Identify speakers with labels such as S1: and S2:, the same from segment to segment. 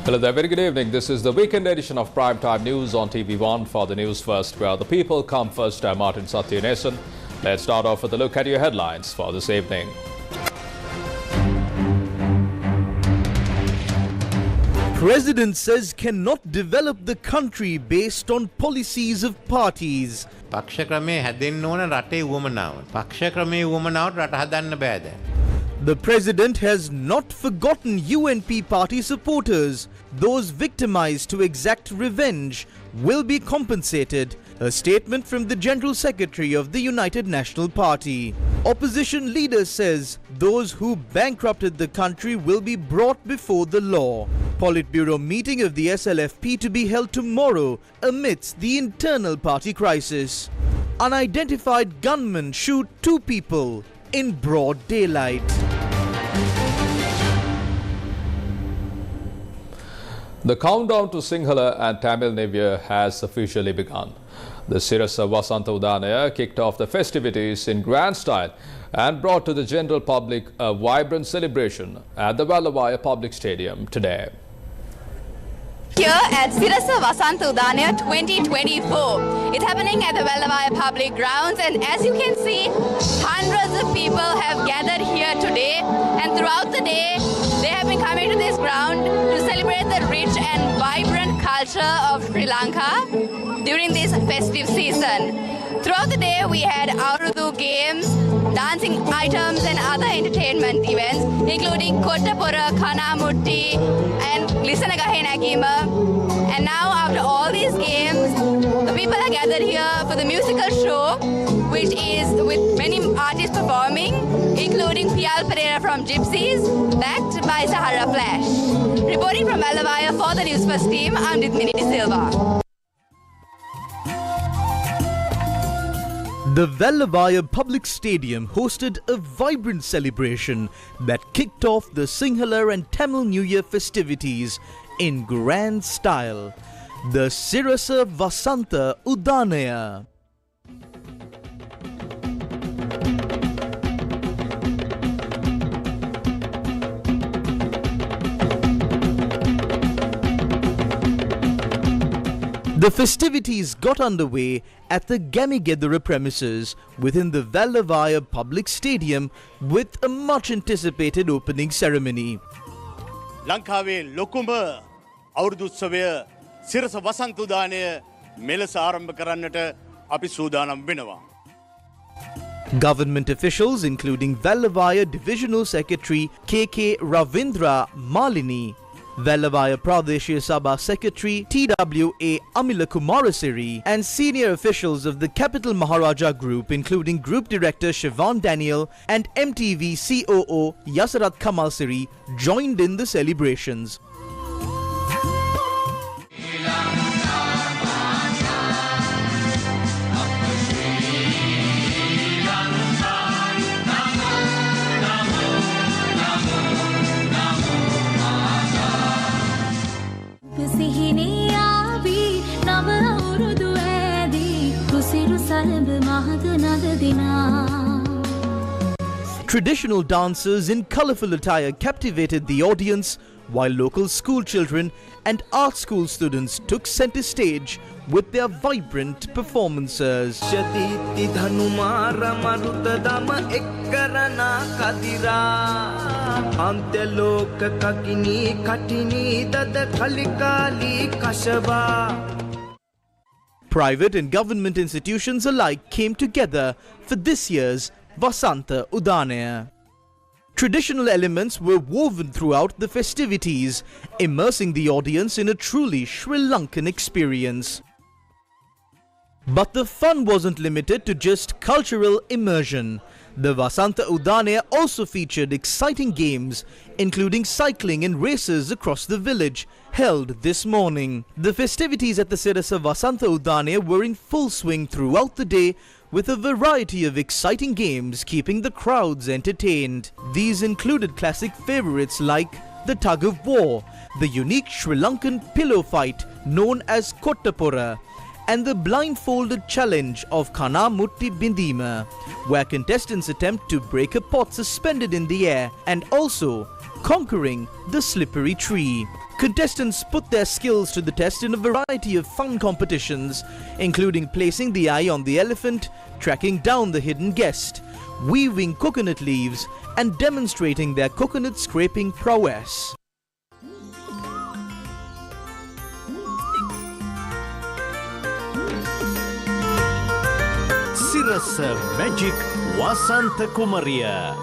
S1: Hello there, very good evening. This is the weekend edition of Primetime News on TV1 for the Newsfirst, where the people come first. I'm Martin Satyanesan. Let's start off with a look at your headlines for this evening.
S2: President says cannot develop the country based on policies of parties.
S3: පක්ෂ ක්‍රමේ හැදෙන්න ඕන රටේ උවමනාවට. පක්ෂ ක්‍රමේ උවමනාවට රට හදන්න බෑ දැන්.
S2: The president has not forgotten UNP party supporters. Those victimized to exact revenge will be compensated. A statement from the General Secretary of the United National Party. Opposition leader says those who bankrupted the country will be brought before the law. Politburo meeting of the SLFP to be held tomorrow amidst the internal party crisis. Unidentified gunmen shoot 2 people in broad daylight.
S1: The countdown to Sinhala and Tamil New Year has officially begun. The Sirasa Vasanta Udanaya kicked off the festivities in grand style and brought to the general public a vibrant celebration at the Vallavaya Public Stadium today.
S4: Here at Sirasa Vasanta Udanaya 2024. It's happening at the Vallavaya Public Grounds, and as you can see, hundreds of people have gathered here today, and throughout the day they have been coming to this ground to celebrate the rich and vibrant culture of Sri Lanka during this festive season. Throughout the day we had Aurudu games, dancing items and other entertainment events, including Kottapura, Kanamutti and Lisanagahe Nagima. And now after all these games, the people are gathered here for the musical show, which is with many artists performing, including Pial Pereira from Gypsies, backed by Sahara Flash. Reporting from Vallavaya for the Newsfirst team, I'm Dithmini De Silva.
S2: The Vallavaya Public Stadium hosted a vibrant celebration that kicked off the Sinhala and Tamil New Year festivities in grand style. The Sirasa Vasanta Udanaya. The festivities got underway at the Gamigedara premises within the Vallavaya Public Stadium with a much anticipated opening ceremony.
S5: Lankawe Lokuma Aurdutsavaya Sirasa Vasanta Udanaya මෙලෙස ආරම්භ කරන්නට අපි සූදානම් වෙනවා.
S2: Government officials including Vallavaya Divisional Secretary KK Ravindra Malini, Vallavaya Pradeshya Sabha Secretary TWA Amila Kumarasiri and senior officials of the Capital Maharaja Group including Group Director Sivan Daniel and MTV COO Yasarat Kamalsiri joined in the celebrations. Traditional dancers in colourful attire captivated the audience, while local school children and art school students took centre stage with their vibrant performances. Private and government institutions alike came together for this year's Vasanta Udanaya. Traditional elements were woven throughout the festivities, immersing the audience in a truly Sri Lankan experience. But the fun wasn't limited to just cultural immersion. The Vasanta Udanaya also featured exciting games, including cycling and races across the village, held this morning. The festivities at the Sirasa Vasanta Udanaya were in full swing throughout the day, with a variety of exciting games keeping the crowds entertained. These included classic favorites like the tug of war, the unique Sri Lankan pillow fight known as Kottapura, and the blindfolded challenge of Khana Mutti Bindima, where contestants attempt to break a pot suspended in the air, and also conquering the slippery tree. Contestants put their skills to the test in a variety of fun competitions, including placing the eye on the elephant, tracking down the hidden guest, weaving coconut leaves, and demonstrating their coconut scraping prowess.
S6: Sirasa Magic Wasanta Kumariya.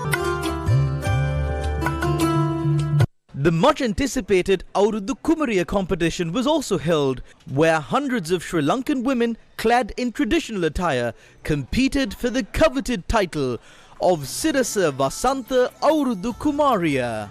S2: The much anticipated Auruddu Kumariya competition was also held, where hundreds of Sri Lankan women clad in traditional attire competed for the coveted title of Sirasa Vasanta Auruddu Kumariya.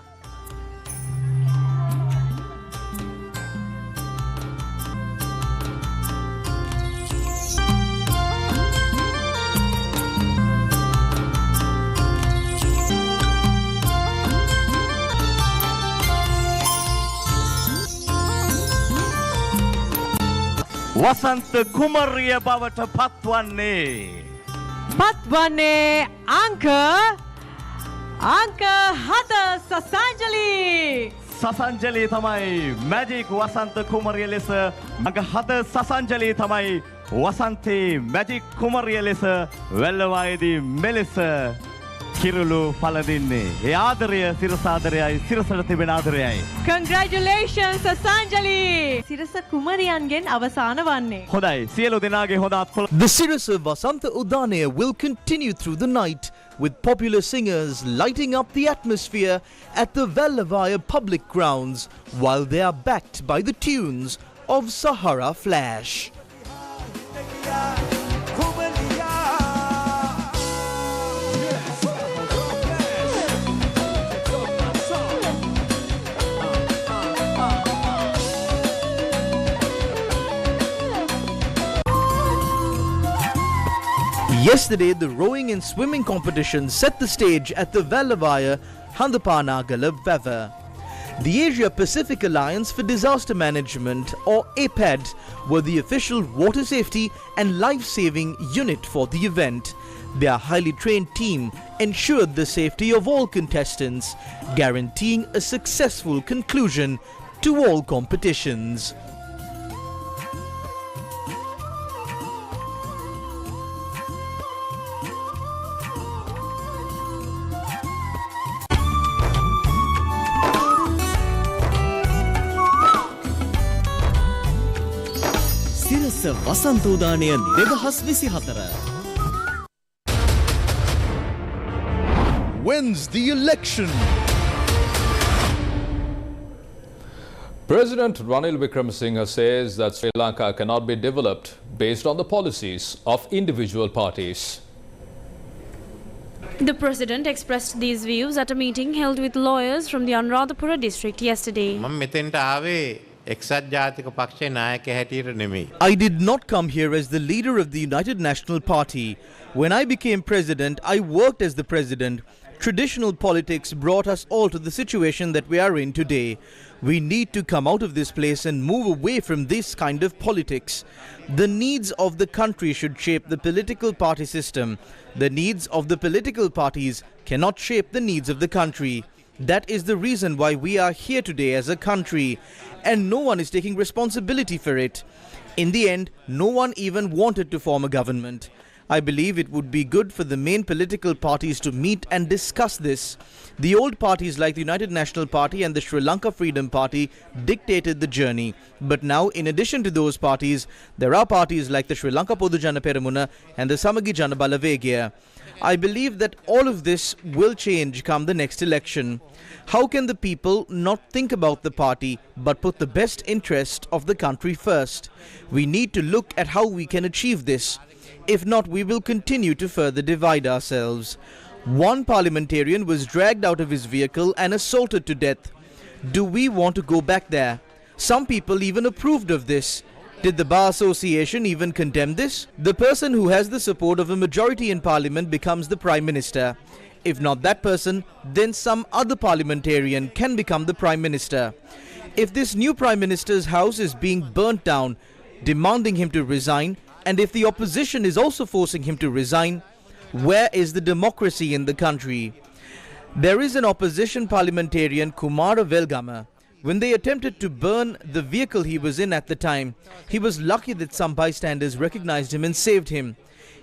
S6: Wasanta Kumariya බවට
S7: පත්වන්නේ අංක 7 සසංජලි
S6: තමයි magic වසන්ත කුමරිය ලෙස අංක 7 සසංජලි තමයි වසන්තේ magic කුමරිය ලෙස වැල්ලවායේදී මෙලෙස කිරුළු පළදින්නේ. ඒ ආදරය සිරසාදරයයි සිරසට තිබෙන ආදරයයි.
S7: Congratulations සසංජලි සිරස කුමරියන්ගෙන් අවසාන වන්නේ.
S6: හොඳයි සියලු දෙනාගේ හොඳ අත්කොළ.
S2: The Sirasa Vasanta Udanaya will continue through the night with popular singers lighting up the atmosphere at the Vellavaya public grounds while they are backed by the tunes of Sahara Flash. Yesterday, the rowing and swimming competition set the stage at the Vellavaya Handapanagala Veva. The Asia Pacific Alliance for Disaster Management, or APAD, were the official water safety and life-saving unit for the event. Their highly trained team ensured the safety of all contestants, guaranteeing a successful conclusion to all competitions.
S6: Sirasa Vasanta Udanaya 2024.
S2: When's the election?
S1: President Ranil Wickremesinghe says that Sri Lanka cannot be developed based on the policies of individual parties.
S8: The president expressed these views at a meeting held with lawyers from the Anuradhapura district yesterday.
S3: මම මෙතෙන්ට ආවේ එක්සත් ජාතික පක්ෂයේ නායකයා හැටියට නෙමෙයි.
S2: I did not come here as the leader of the United National Party. When I became president, I worked as the president. Traditional politics brought us all to the situation that we are in today. We need to come out of this place and move away from this kind of politics. The needs of the country should shape the political party system. The needs of the political parties cannot shape the needs of the country. That is the reason why we are here today as a country, and no one is taking responsibility for it. In the end, no one even wanted to form a government. I believe it would be good for the main political parties to meet and discuss this. The old parties like the United National Party and the Sri Lanka Freedom Party dictated the journey. But now, in addition to those parties, there are parties like the Sri Lanka Podujana Peramuna and the Samagi Jana Balavegia. I believe that all of this will change come the next election. How can the people not think about the party but put the best interest of the country first? We need to look at how we can achieve this. If not, we will continue to further divide ourselves. One parliamentarian was dragged out of his vehicle and assaulted to death. Do we want to go back there? Some people even approved of this. Did the Bar Association even condemn this? The person who has the support of a majority in parliament becomes the Prime Minister. If not that person, then some other parliamentarian can become the Prime Minister. If this new Prime Minister's house is being burnt down, demanding him to resign, and if the opposition is also forcing him to resign, where is the democracy in the country? There is an opposition parliamentarian, Kumara Velgama. When they attempted to burn the vehicle he was in at the time, he was lucky that some bystanders recognized him and saved him.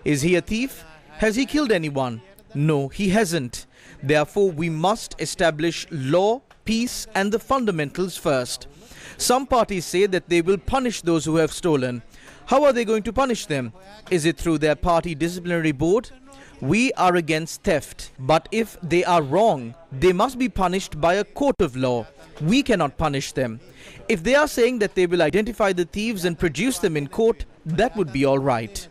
S2: Is he a thief? Has he killed anyone? No, he hasn't. Therefore, we must establish law, peace and the fundamentals first. Some parties say that they will punish those who have stolen. How are they going to punish them? Is it through their party disciplinary board? We are against theft, but if they are wrong, they must be punished by a court of law. We cannot punish them. If they are saying that they will identify the thieves and produce them in court, that would be all right.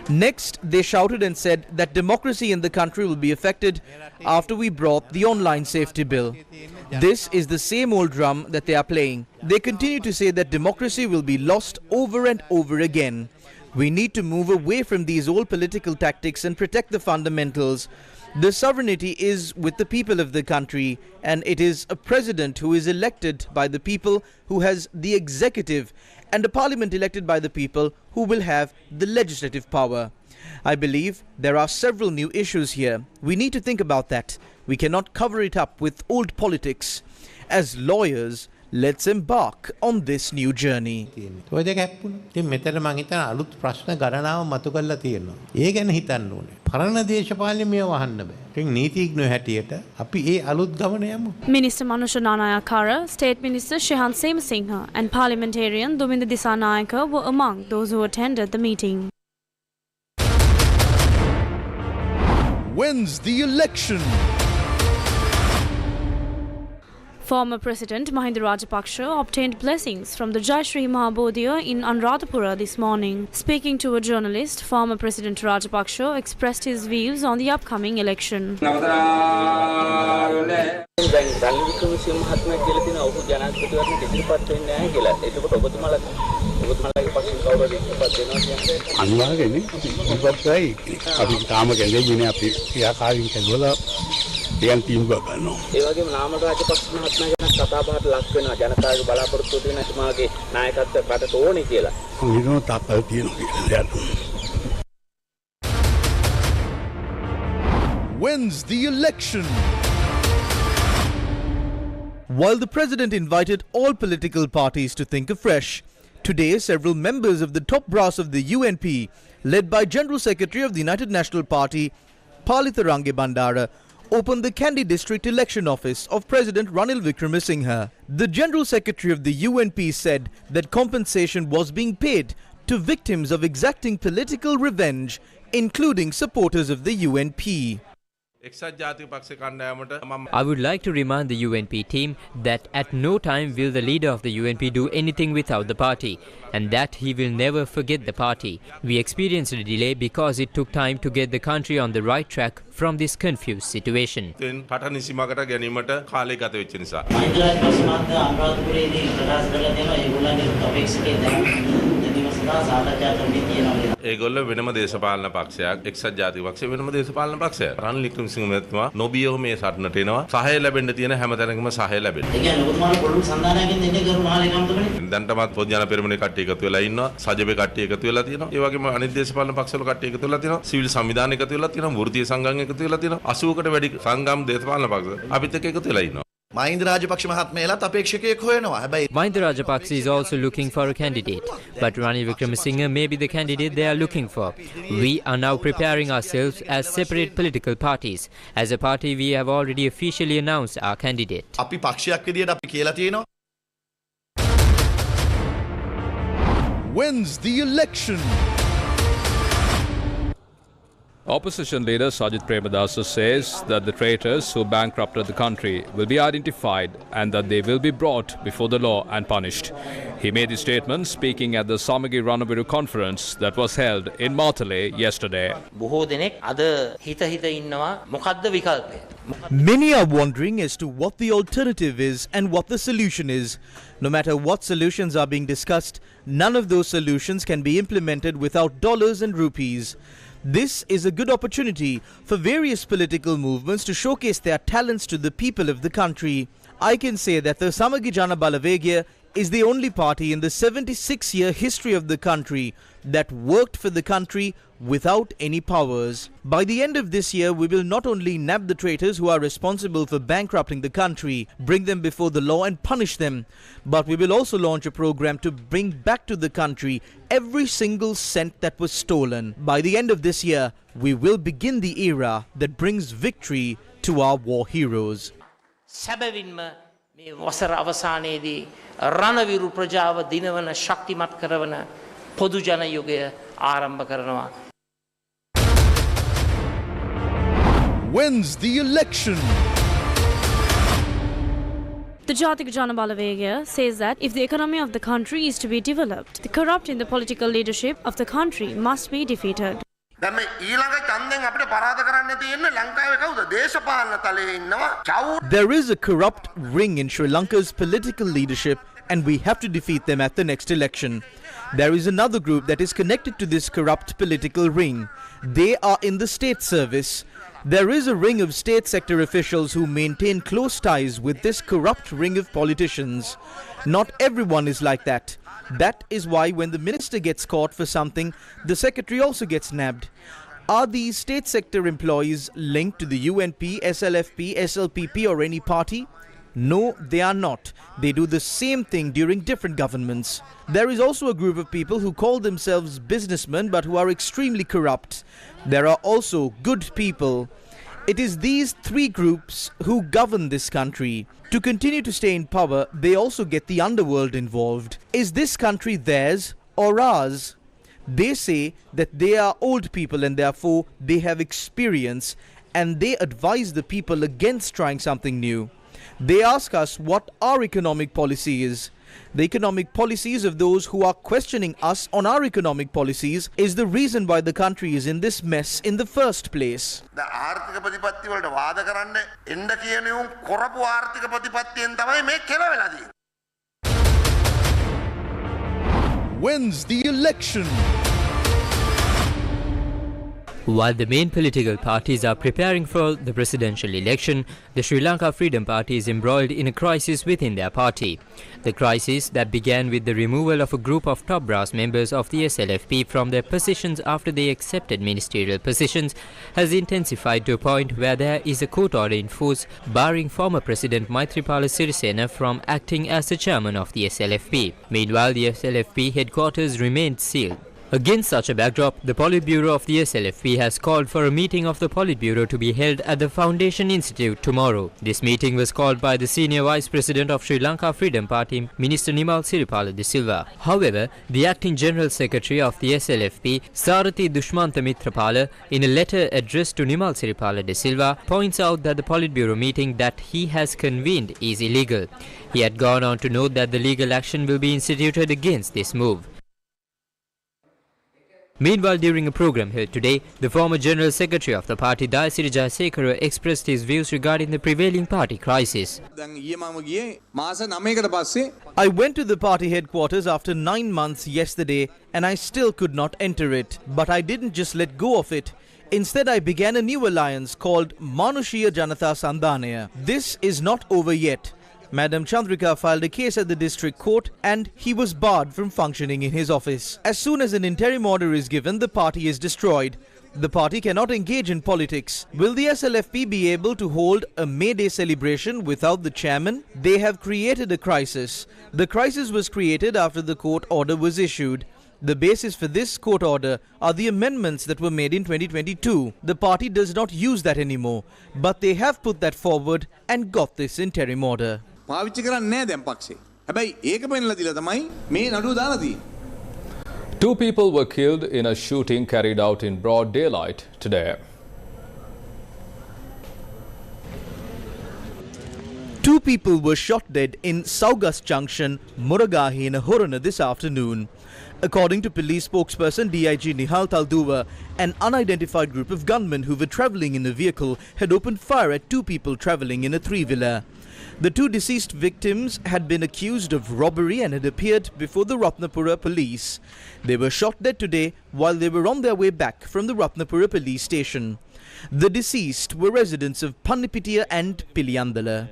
S2: Next, they shouted and said that democracy in the country will be affected after we brought the online safety bill. This is the same old drum that they are playing. They continue to say that democracy will be lost over and over again. We need to move away from these old political tactics and protect the fundamentals. The sovereignty is with the people of the country, and it is a president who is elected by the people who has the executive, and a parliament elected by the people who will have the legislative power. I believe there are several new issues here. We need to think about that. We cannot cover it up with old politics. As lawyers, let's embark on this new journey.
S3: ඔය දෙක හැප්පුණා. ඉතින් මෙතන මම හිතන අලුත් ප්‍රශ්න ගණනාව මතු කරලා තියෙනවා. ඒ ගැන හිතන්න ඕනේ. පරණ දේශපාලනේ මේව වහන්න බෑ. ඉතින් නීතිඥයෝ හැටියට අපි ඒ අලුත් ගමන යමු.
S8: Minister Manusha Nanayakara, State Minister Shehan Semsinghe and Parliamentarian Duminda Disanayaka were among those who attended the meeting.
S2: When's the election?
S8: Former President Mahindra Rajapakse obtained blessings from the Jai Shri Mahabodhiya in Anuradhapura this morning. Speaking to a journalist, former President Rajapakse expressed his views on the upcoming election.
S9: ඒ වගේම නාමල් රාජපක්ෂ මහත්මයා ගැන කතා බහට ලක් වෙනවා ජනතාවගේ බලාපොරොත්තු වෙන එතුමාගේ නායකත්වය රටට ඕනේ කියලා. හිතනවා තාපල් තියෙනවා කියලා.
S2: When's the election? While the president invited all political parties to think afresh, today several members of the top brass of the UNP, led by General Secretary of the United National Party, Palitharange Bandara, opened the Kandy District Election Office of President Ranil Wickremesinghe. The General Secretary of the UNP said that compensation was being paid to victims of exacting political revenge, including supporters of the UNP.
S10: I would like to remind the UNP team that at no time will the leader of the UNP do anything without the party, and that he will never forget the party. We experienced a delay because it took time to get the country on the right track from this confused situation.
S11: ඒගොල්ල වෙනම දේශපාලන පක්ෂයක් එක්සත් ජාතික පක්ෂය වෙනම දේශපාලන පක්ෂයක් රනිල් වික්‍රමසිංහ මහත්මයා නොබියව මේ සටනට එනවා සහාය ලැබෙන්න තියෙන හැම තැනකම සහාය ලැබෙන්න. ඒ කියන්නේ ඔබතුමාලා පොළොන් සන්දානයකින් දෙන්නේ කරු මහලේකම්තුමනේ. දැන්ටමත් පොඥාන පෙරමුණේ කට්ටිය එකතු වෙලා ඉන්නවා සජබේ කට්ටිය එකතු වෙලා තියෙනවා. ඒ වගේම අනිත් දේශපාලන පක්ෂවල කට්ටිය එකතු වෙලා තියෙනවා. සිවිල් සංවිධාන එකතු වෙලා තියෙනවා. වෘත්තීය සංගම් එකතු වෙලා තියෙනවා. 80කට වැඩි සංගම් දේශපාලන පක්ෂ අපිත් එක්ක එකතු වෙලා ඉන්නවා.
S12: Mahindra Rajapakse මහත්මයාලත් අපේක්ෂකයෙක් හොයනවා. හැබැයි
S10: Mahindra Rajapakse is also looking for a candidate, but Ranil Wickremesinghe may be the candidate they are looking for. We are now preparing ourselves as separate political parties. As a party, we have already officially announced our candidate.
S12: අපි පක්ෂයක් විදියට අපි කියලා තියෙනවා.
S2: When's the election?
S1: Opposition leader Sajith Premadasa says that the traitors who bankrupted the country will be identified and that they will be brought before the law and punished. He made his statement speaking at the Samagi Ranaviru conference that was held in Matale yesterday.
S2: Many are wondering as to what the alternative is and what the solution is. No matter what solutions are being discussed, none of those solutions can be implemented without dollars and rupees. This is a good opportunity for various political movements to showcase their talents to the people of the country. I can say that the Samagi Jana Balavegya is the only party in the 76-year history of the country that worked for the country without any powers. By the end of this year, we will not only nab the traitors who are responsible for bankrupting the country, bring them before the law and punish them, but we will also launch a program to bring back to the country every single cent that was stolen. By the end of this year, we will begin the era that brings victory to our war heroes.
S13: සැබවින්ම මේ වසර අවසානයේදී රණවිරු ප්‍රජාව දිනවන ශක්තිමත් කරවන පොදු ජන යුගය ආරම්භ කරනවා.
S2: Wins the election.
S8: The Jatik Janabalavegya says that if the economy of the country is to be developed, the corrupt in the political leadership of the country must be defeated.
S2: There is a corrupt ring in Sri Lanka's political leadership, and we have to defeat them at the next election. There is another group that is connected to this corrupt political ring. They are in the state service. There is a ring of state sector officials who maintain close ties with this corrupt ring of politicians. Not everyone is like that. That is why when the minister gets caught for something, the secretary also gets nabbed. Are these state sector employees linked to the UNP, SLFP, SLPP or any party? No, they are not. They do the same thing during different governments. There is also a group of people who call themselves businessmen but who are extremely corrupt. There are also good people. It is these three groups who govern this country. To continue to stay in power, they also get the underworld involved. Is this country theirs or ours? They say that they are old people and therefore they have experience, and they advise the people against trying something new. They ask us what our economic policy is. The economic policies of those who are questioning us on our economic policies is the reason why the country is in this mess in the first place. Wins the election.
S10: While the main political parties are preparing for the presidential election, the Sri Lanka Freedom Party is embroiled in a crisis within their party. The crisis that began with the removal of a group of top brass members of the SLFP from their positions after they accepted ministerial positions has intensified to a point where there is a court order in force barring former President Maithripala Sirisena from acting as the chairman of the SLFP. Meanwhile, the SLFP headquarters remained sealed. Against such a backdrop, the Politburo of the SLFP has called for a meeting of the Politburo to be held at the Foundation Institute tomorrow. This meeting was called by the Senior Vice President of Sri Lanka Freedom Party, Minister Nimal Siripala de Silva. However, the Acting General Secretary of the SLFP, Sarathi Dushmanta Mitrapala, in a letter addressed to Nimal Siripala de Silva, points out that the Politburo meeting that he has convened is illegal. He had gone on to note that the legal action will be instituted against this move. Meanwhile, during a program held today, the former General Secretary of the party, Dayasiri Jayasekara, expressed his views regarding the prevailing party crisis.
S2: I went to the party headquarters after 9 months yesterday and I still could not enter it. But I didn't just let go of it. Instead, I began a new alliance called Manushiya Janata Sandhanaya. This is not over yet. Madam Chandrika filed a case at the district court and he was barred from functioning in his office. As soon as an interim order is given, the party is destroyed. The party cannot engage in politics. Will the SLFP be able to hold a May Day celebration without the chairman? They have created a crisis. The crisis was created after the court order was issued. The basis for this court order are the amendments that were made in 2022. The party does not use that anymore, but they have put that forward and got this interim order.
S14: 2
S1: people were killed in a shooting carried out in broad daylight today.
S2: 2 people were shot dead in Saugas Junction, Muragahi in Horana this afternoon. According to police spokesperson DIG Nihal Talduva, an unidentified group of gunmen who were travelling in a vehicle had opened fire at 2 people travelling in a 3-wheeler. The 2 deceased victims had been accused of robbery and had appeared before the Ratnapura police. They were shot dead today while they were on their way back from the Ratnapura police station. The deceased were residents of Pannipitiya and Piliyandala.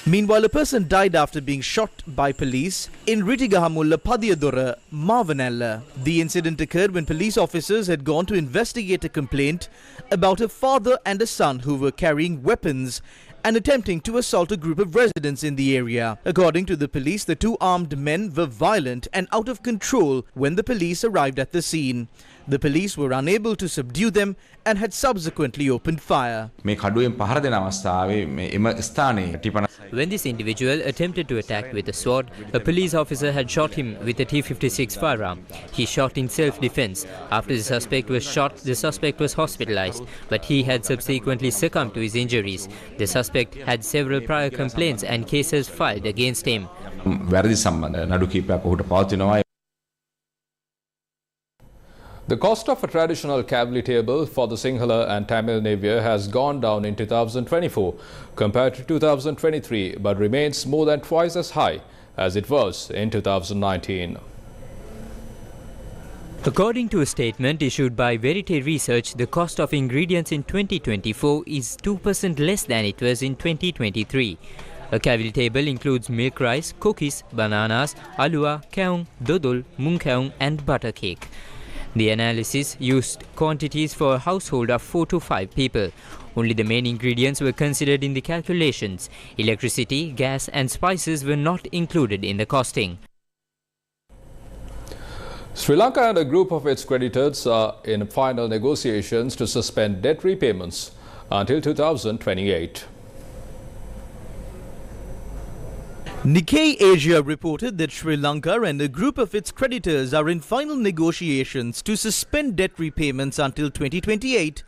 S2: Meanwhile, a person died after being shot by police in Ritigahamulla Padiyadora, Mavanella. The incident occurred when police officers had gone to investigate a complaint about a father and a son who were carrying weapons and attempting to assault a group of residents in the area. According to the police, the two armed men were violent and out of control when the police arrived at the scene. The police were unable to subdue them and had subsequently opened fire.
S10: When this individual attempted to attack with a sword, a police officer had shot him with a T-56 firearm. He shot in self-defense. After the suspect was shot, the suspect was hospitalized, but he had subsequently succumbed to his injuries. The suspect had several prior complaints and cases filed against him.
S1: The cost of a traditional Cav table for the Sinhala and Tamil New Year has gone down in 2024 compared to 2023, but remains more than twice as high as it was in 2019.
S10: According to a statement issued by Verite Research, the cost of ingredients in 2024 is 2% less than it was in 2023. A Cav table includes milk rice, cookies, bananas, alua, keong, dodol, mung keong and butter cake. The analysis used quantities for a household of 4 to 5 people. Only the main ingredients were considered in the calculations. Electricity, gas and spices were not included in the costing.
S1: Sri Lanka and a group of its creditors are in final negotiations to suspend debt repayments until 2028.
S2: Nikkei Asia reported that Sri Lanka and a group of its creditors are in final negotiations to suspend debt repayments until 2028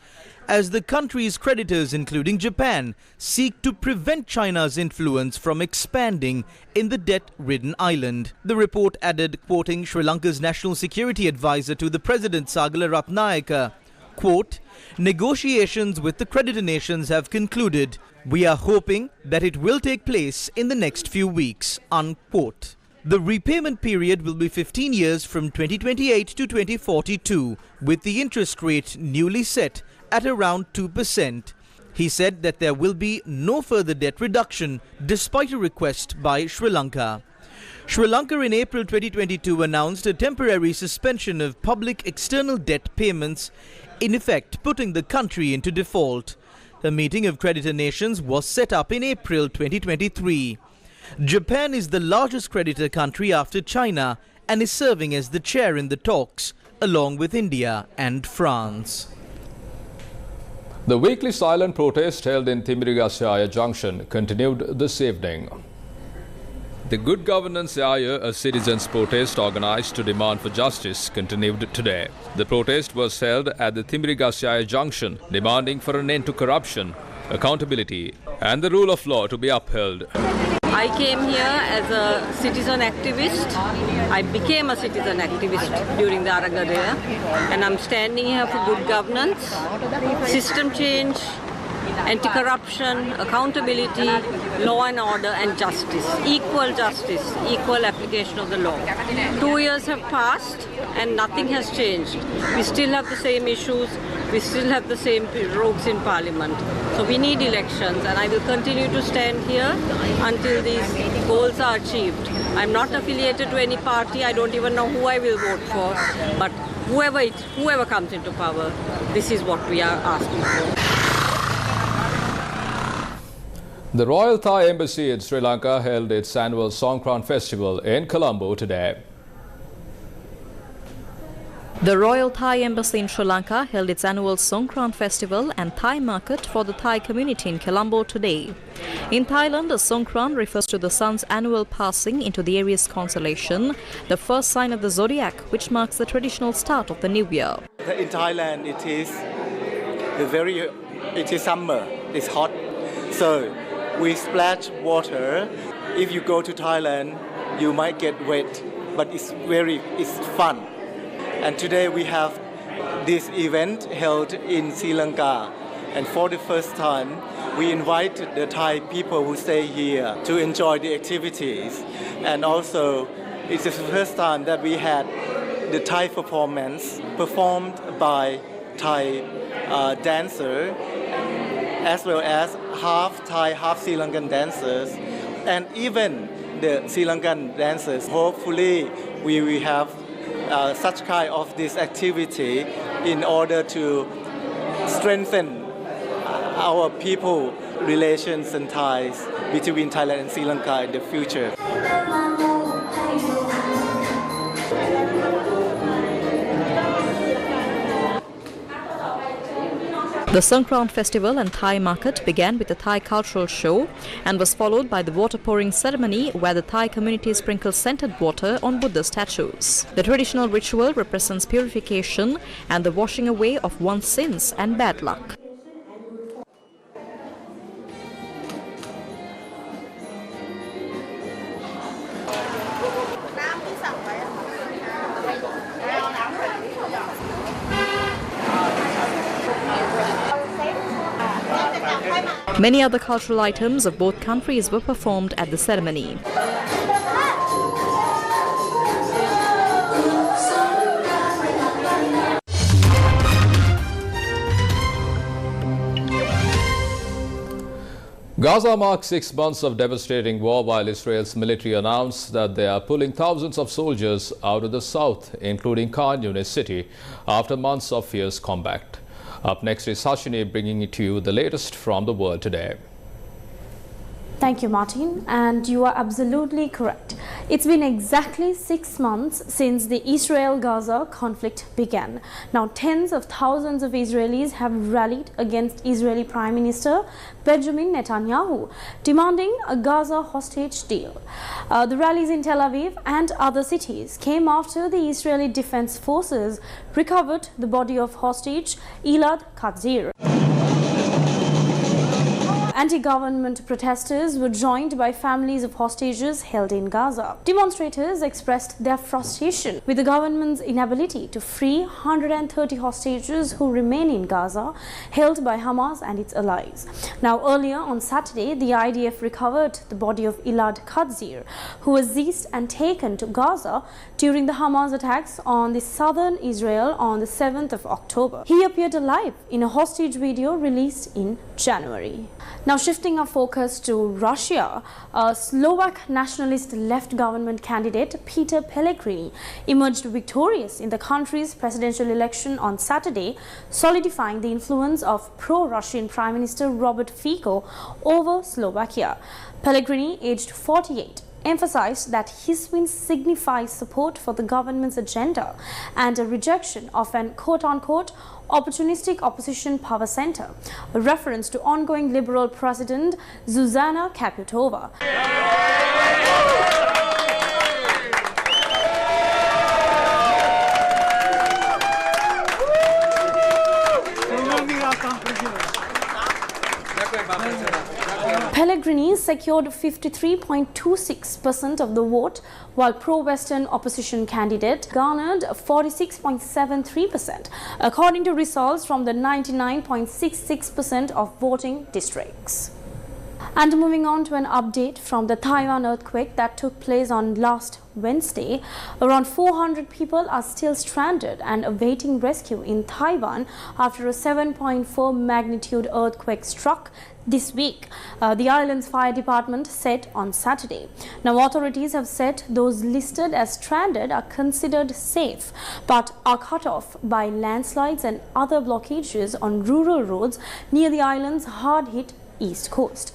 S2: as the country's creditors, including Japan, seek to prevent China's influence from expanding in the debt-ridden island. The report added, quoting Sri Lanka's National Security Advisor to the President Sagala Ratnayaka, quote, "Negotiations with the creditor nations have concluded. We are hoping that it will take place in the next few weeks," unquote. The repayment period will be 15 years from 2028 to 2042, with the interest rate newly set at around 2%. He said that there will be no further debt reduction despite a request by Sri Lanka. Sri Lanka in April 2022 announced a temporary suspension of public external debt payments, in effect putting the country into default. A meeting of creditor nations was set up in April 2023. Japan is the largest creditor country after China and is serving as the chair in the talks, along with India and France.
S1: The weekly silent protest held in Thimirigasaya Junction continued this evening. The Good Governance Aya, a citizens' protest organized to demand for justice, continued today. The protest was held at the Thimirigasaya Junction, demanding for an end to corruption, accountability and the rule of law to be upheld.
S14: I came here as a citizen activist. I became a citizen activist during the Aragadaya, and I'm standing here for good governance, system change, anti-corruption, accountability, law and order and justice, equal application of the law. 2 years have passed and nothing has changed. We still have the same issues, we still have the same rogues in parliament. So we need elections, and I will continue to stand here until these goals are achieved. I'm not affiliated to any party, I don't even know who I will vote for, but whoever comes into power, this is what we are asking for.
S1: The Royal Thai Embassy in Sri Lanka held its annual Songkran Festival in Colombo today.
S15: The Royal Thai Embassy in Sri Lanka held its annual Songkran Festival and Thai market for the Thai community in Colombo today. In Thailand, the Songkran refers to the sun's annual passing into the Aries constellation, the first sign of the zodiac, which marks the traditional start of the new year.
S16: In Thailand, it is summer, it's hot, so we splash water. If you go to Thailand, you might get wet, but it's fun. And today we have this event held in Sri Lanka, and for the first time we invited the Thai people who stay here to enjoy the activities. And also it's the first time that we had the Thai performance performed by Thai dancer, as well as half Thai, half Sri Lankan dancers and even the Sri Lankan dancers. Hopefully, we will have such kind of this activity in order to strengthen our people relations and ties between Thailand and Sri Lanka in the future.
S15: The Songkran festival and Thai market began with a Thai cultural show and was followed by the water pouring ceremony where the Thai community sprinkled scented water on Buddha statues. The traditional ritual represents purification and the washing away of one's sins and bad luck. Many other cultural items of both countries were performed at the ceremony.
S1: Gaza marks 6 months of devastating war while Israel's military announced that they are pulling thousands of soldiers out of the south, including Khan Yunis city, after months of fierce combat. Up next is Hashini bringing to you the latest from the world today.
S8: Thank you, Martin, and you are absolutely correct. It's been exactly 6 months since the Israel-Gaza conflict began. Now, tens of thousands of Israelis have rallied against Israeli Prime Minister Benjamin Netanyahu, demanding a Gaza hostage deal. The rallies in Tel Aviv and other cities came after the Israeli Defense Forces recovered the body of hostage Elad Katzir. Anti-government protesters were joined by families of hostages held in Gaza. Demonstrators expressed their frustration with the government's inability to free 130 hostages who remain in Gaza, held by Hamas and its allies. Now, earlier on Saturday, the IDF recovered the body of Elad Katzir, who was seized and taken to Gaza during the Hamas attacks on the southern Israel on the 7th of October. He appeared alive in a hostage video released in January. Now, shifting our focus to Russia, a Slovak nationalist left government candidate Peter Pellegrini emerged victorious in the country's presidential election on Saturday, solidifying the influence of pro-Russian Prime Minister Robert Fico over Slovakia. Pellegrini, aged 48, emphasized that his win signifies support for the government's agenda and a rejection of an quote-unquote opportunistic opposition power center, a reference to ongoing Liberal President Zuzana Kaputova. Pellegrini secured 53.26% of the vote, while pro-Western opposition candidate garnered 46.73%, according to results from the 99.66% of voting districts. And moving on to an update from the Taiwan earthquake that took place on last Wednesday, around 400 people are still stranded and awaiting rescue in Taiwan after a 7.4 magnitude earthquake struck this week, the island's fire department said on Saturday. Now, authorities have said those listed as stranded are considered safe, but are cut off by landslides and other blockages on rural roads near the island's hard-hit east coast.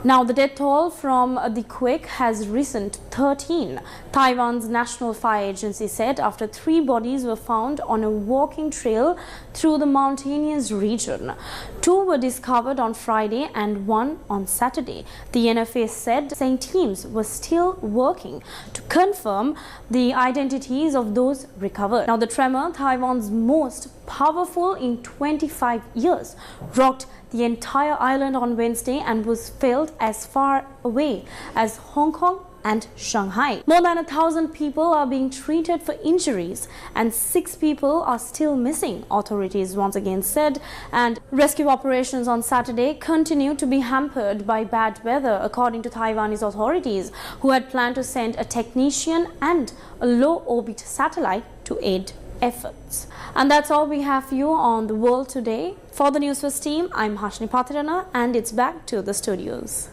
S8: Now, the death toll from the quake has risen to 13, Taiwan's National Fire Agency said, after 3 bodies were found on a walking trail through the mountainous region. 2 were discovered on Friday and 1 on Saturday. The NFA said teams were still working to confirm the identities of those recovered. Now, the tremor, Taiwan's most powerful in 25 years, rocked the entire island on Wednesday and was felt as far away as Hong Kong and Shanghai. More than 1,000 people are being treated for injuries and 6 people are still missing, authorities once again said, and rescue operations on Saturday continue to be hampered by bad weather, according to Taiwanese authorities, who had planned to send a technician and a low-orbit satellite to aid efforts. And that's all we have for you on the world today. For the Newsfirst team, I'm Hashni Pathirana, and it's back to the studios.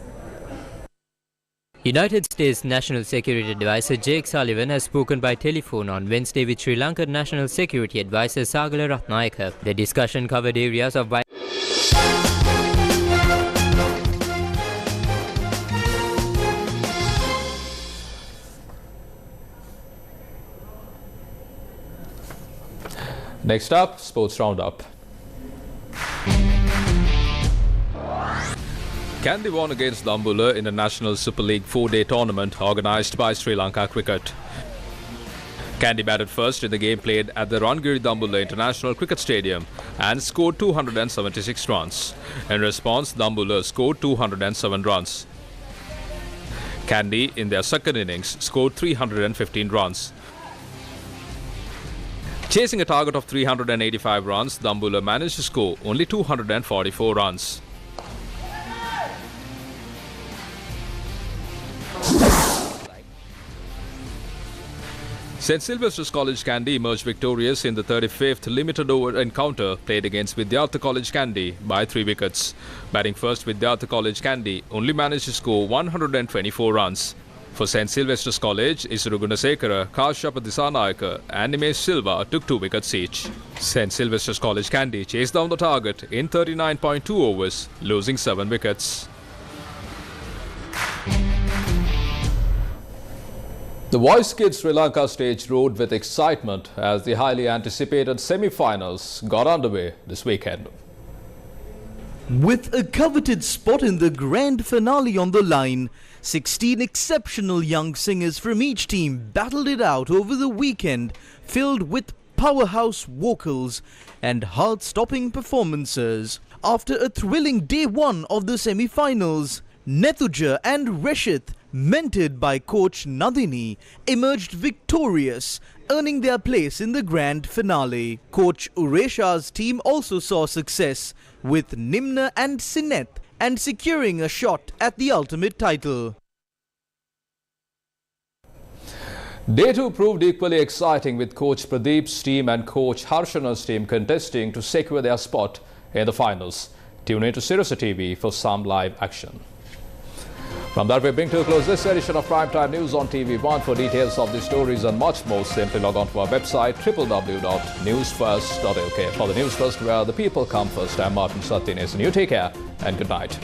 S10: United States National Security Advisor Jake Sullivan has spoken by telephone on Wednesday with Sri Lankan National Security Advisor Sagala Ratnayaka. The discussion covered areas of
S1: Next up, Sports Roundup. Kandy won against Dambulla in the National Super League 4-day tournament organised by Sri Lanka Cricket. Kandy batted first in the game played at the Rangiri Dambulla International Cricket Stadium and scored 276 runs. In response, Dambulla scored 207 runs. Kandy, in their second innings, scored 315 runs. Chasing a target of 385 runs, Dambulla managed to score only 244 runs. St. Sylvester's College Kandy emerged victorious in the 35th limited over encounter played against Vidyartha College Kandy by 3 wickets. Batting first, Vidyartha College Kandy only managed to score 124 runs. For St. Sylvester's College, Isuru Gunasekara, Kashyapa Disanayaka and Nimesh Silva took 2 wickets each. St. Sylvester's College Kandy chased down the target in 39.2 overs, losing 7 wickets. The Voice Kids Sri Lanka stage rode with excitement as the highly anticipated semi-finals got underway this weekend.
S2: With a coveted spot in the grand finale on the line, 16 exceptional young singers from each team battled it out over the weekend, filled with powerhouse vocals and heart-stopping performances. After a thrilling day 1 of the semi-finals, Nethuja and Reshith, mentored by coach Nadini, emerged victorious, earning their place in the grand finale. Coach Uresha's team also saw success with Nimna and Sineth and securing a shot at the ultimate title.
S1: Day 2 proved equally exciting with Coach Pradeep's team and Coach Harshana's team contesting to secure their spot in the finals. Tune in to Sirasa TV for some live action. From that, we bring to a close this edition of Primetime News on TV1. For details of these stories and much more, simply log on to our website www.newsfirst.lk. For the Newsfirst, where the people come first, I'm Martin Satyanes, and you take care and good night.